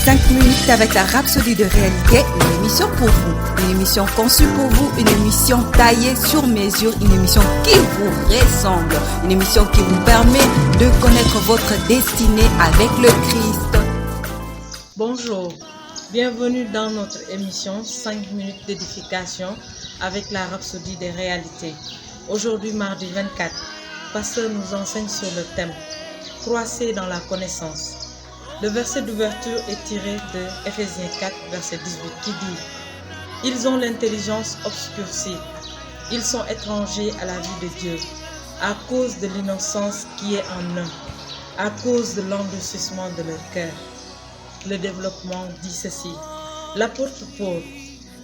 5 minutes avec la Rhapsodie de réalité, une émission pour vous, une émission conçue pour vous, une émission taillée sur mesure, une émission qui vous ressemble, une émission qui vous permet de connaître votre destinée avec le Christ. Bonjour, bienvenue dans notre émission 5 minutes d'édification avec la Rhapsodie des réalités. Aujourd'hui, mardi 24, Pasteur nous enseigne sur le thème « Croissez dans la connaissance ». Le verset d'ouverture est tiré de Ephésiens 4, verset 18, qui dit « Ils ont l'intelligence obscurcie, ils sont étrangers à la vie de Dieu, à cause de l'innocence qui est en eux, à cause de l'endurcissement de leur cœur. » Le développement dit ceci. L'apôtre Paul,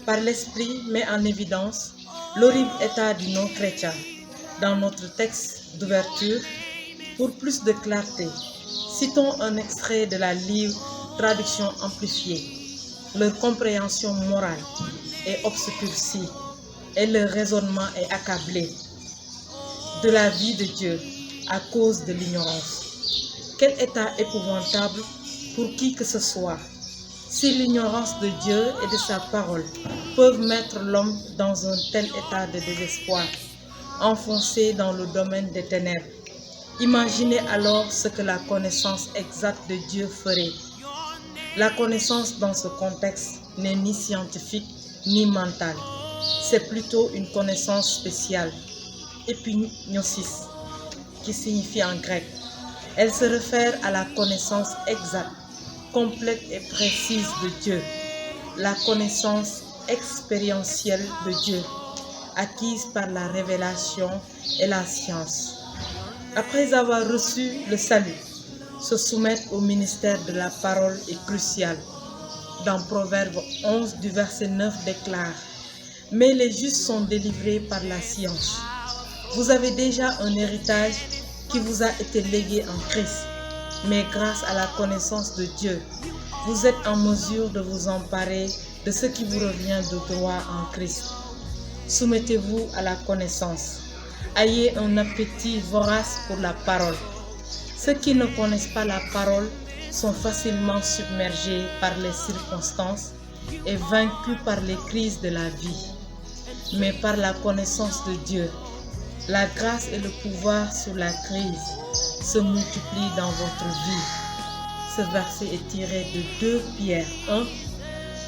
par l'Esprit, met en évidence l'horrible état du non-chrétien. Dans notre texte d'ouverture, pour plus de clarté, citons un extrait de la livre Traduction amplifiée. Leur compréhension morale est obscurcie et leur raisonnement est accablé de la vie de Dieu à cause de l'ignorance. Quel état épouvantable pour qui que ce soit, si l'ignorance de Dieu et de sa parole peuvent mettre l'homme dans un tel état de désespoir, enfoncé dans le domaine des ténèbres. Imaginez alors ce que la connaissance exacte de Dieu ferait. La connaissance dans ce contexte n'est ni scientifique ni mentale. C'est plutôt une connaissance spéciale, épignosis, qui signifie en grec. Elle se réfère à la connaissance exacte, complète et précise de Dieu, la connaissance expérientielle de Dieu, acquise par la révélation et la science. Après avoir reçu le salut, se soumettre au ministère de la parole est crucial. Dans Proverbe 11 du verset 9 déclare « Mais les justes sont délivrés par la science. » Vous avez déjà un héritage qui vous a été légué en Christ. Mais grâce à la connaissance de Dieu, vous êtes en mesure de vous emparer de ce qui vous revient de droit en Christ. Soumettez-vous à la connaissance. Ayez un appétit vorace pour la parole. Ceux qui ne connaissent pas la parole sont facilement submergés par les circonstances et vaincus par les crises de la vie. Mais par la connaissance de Dieu, la grâce et le pouvoir sur la crise se multiplie dans votre vie. Ce verset est tiré de 2 Pierre 1,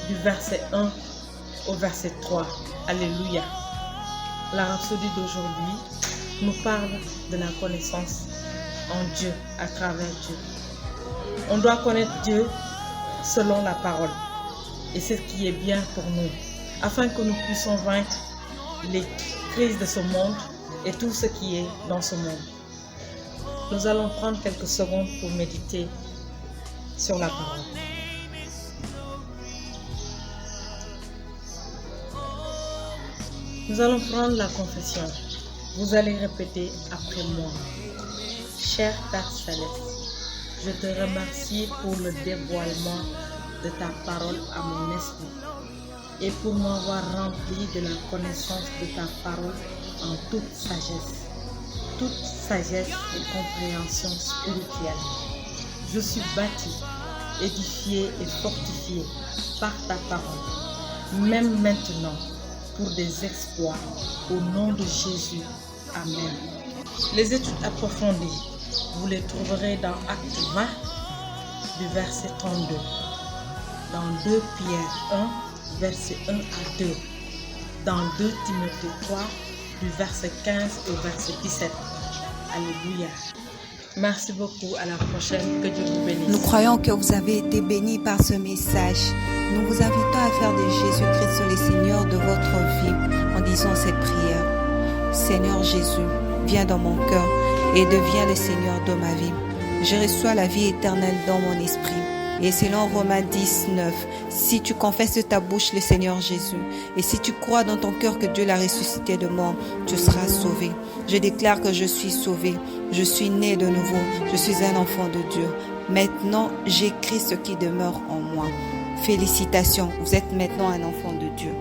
du verset 1 au verset 3. Alléluia. La rhapsodie d'aujourd'hui nous parle de la connaissance en Dieu, à travers Dieu. On doit connaître Dieu selon la parole. Et c'est ce qui est bien pour nous, afin que nous puissions vaincre les crises de ce monde et tout ce qui est dans ce monde. Nous allons prendre quelques secondes pour méditer sur la parole. Nous allons prendre la confession. Vous allez répéter après moi. Cher Père Céleste, je te remercie pour le dévoilement de ta parole à mon esprit et pour m'avoir rempli de la connaissance de ta parole en toute sagesse et compréhension spirituelle. Je suis bâti, édifié et fortifié par ta parole, même maintenant, pour des exploits, au nom de Jésus. Amen. Les études approfondies, vous les trouverez dans Acte 20, du verset 32, dans 2 Pierre 1, verset 1 à 2, dans 2 Timothée 3, du verset 15 au verset 17. Alléluia. Merci beaucoup. À la prochaine. Que Dieu vous bénisse. Nous croyons que vous avez été bénis par ce message. Nous vous invitons à faire de Jésus-Christ le Seigneur de votre vie en disant cette prière. Seigneur Jésus, viens dans mon cœur et deviens le Seigneur de ma vie. Je reçois la vie éternelle dans mon esprit. Et selon Romains 10, 9, si tu confesses de ta bouche le Seigneur Jésus, et si tu crois dans ton cœur que Dieu l'a ressuscité de mort, tu seras sauvé. Je déclare que je suis sauvé, je suis né de nouveau, je suis un enfant de Dieu. Maintenant, j'écris ce qui demeure en moi. Félicitations, vous êtes maintenant un enfant de Dieu.